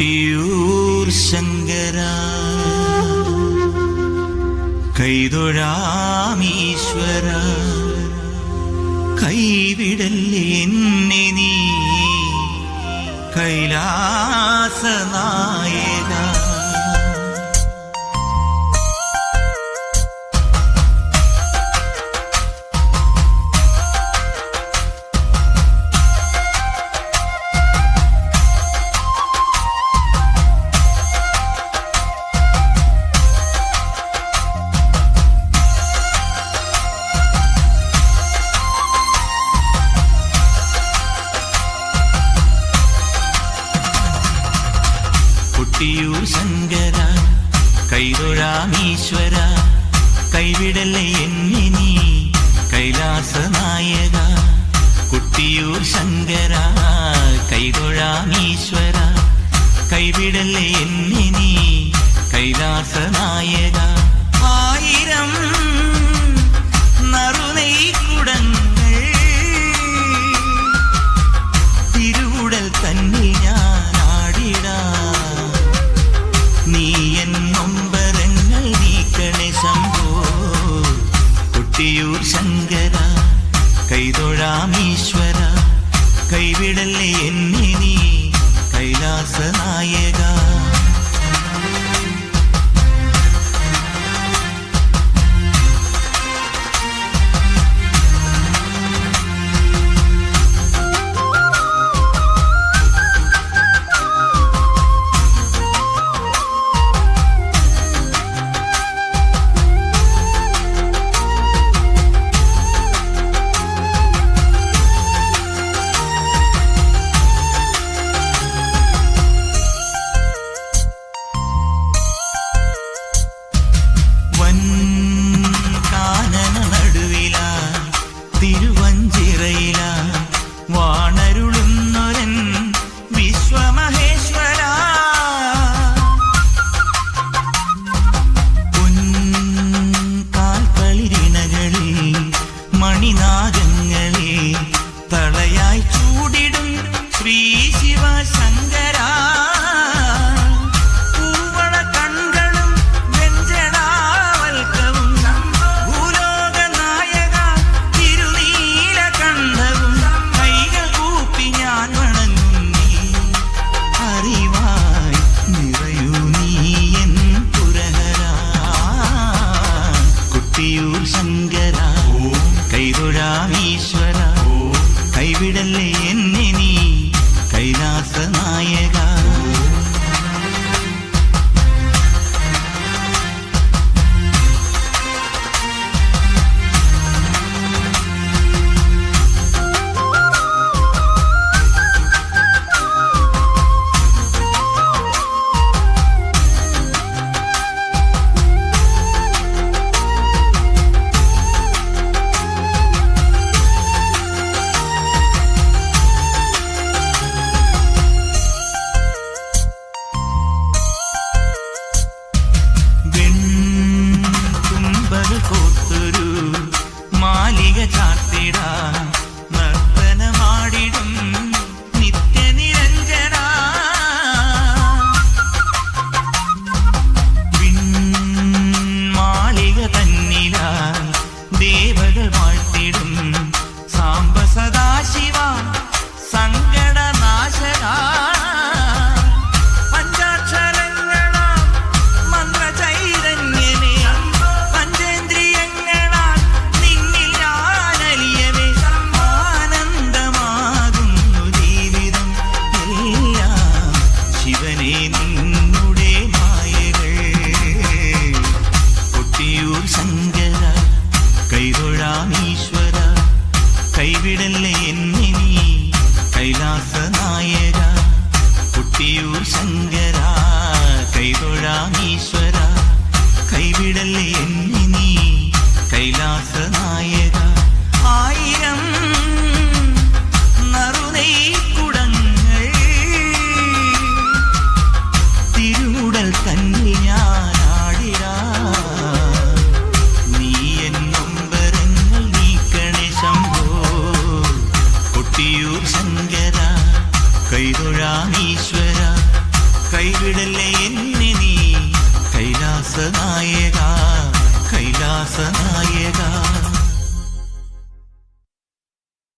കൊട്ടിയൂർ ശങ്കര കൈതൊഴാമീശ്വര കൈവിടല്ലേ എന്നെ നീ കൈലാസനായക. കൊട്ടിയൂർ ശങ്കര കൈതൊഴാമീശ്വര കൈവിടല്ലേ എന്നെ നീ കൈലാസനായക. കൊട്ടിയൂർ ശങ്കര കൈതൊഴാമീശ്വര കൈവിടല്ലേ എന്നെ നീ കൈലാസനായക. ആയിരം നറുനെയ്ക്കുടങ്ങൾ തിരുവുടൽ തന്നിൽ ഞാൻ ആടിടാം. നീ എൻ നൊമ്പരങ്ങൾ നീക്കണേ ശംഭോ. കൊട്ടിയൂർ ശങ്കര കൈതൊഴാമീശ്വര കൈവിടല്ലേ എന്നെ നീ കൈലാസനായക. തിരുവഞ്ചിറയില വാണരുളുന്നൊരൻ വിശ്വമഹേശ്വര. പൊൻകാൽക്കളിരിണകളിൽ മണിനാഗങ്ങളെ തളയായി ചൂടിടും ശ്രീ ശിവശങ്കര. കൊട്ടിയൂർ ശങ്കര കൈതൊഴാമീശ്വര കൈവിടല്ലേ എന്നെ നീ കൈലാസനായക. കോർത്തൊരു മാലിക ചാർത്തിട നർത്തനമാടിടും നിത്യനിരഞ്ജന. മാളിക തന്നില ദേവകൾ വാഴ്ത്തിടും സാംബ സദാശിവ സങ്കടനാശക. ശങ്കര കൈതൊഴാമീശ്വര കൈവിടല്ലേ എന്നെ നീ കൈലാസനായക. കൊട്ടിയൂർ ശങ്കര കൈതൊഴാമീശ്വര കൈവിടല്ലേ എന്നെ നീ കൈലാസനായക. ആയിരം നറുനെയ്ക്കുടങ്ങൾ തിരുവുടൽ തന്നിൽ ഞാൻ ആടിടാം. നീ എൻ നൊമ്പരങ്ങൾ നീക്കണേ ശംഭോ. കൊട്ടിയൂർ ശങ്കര കൈതൊഴാമീശ്വര കൈലാസനായക കൈലാസനായക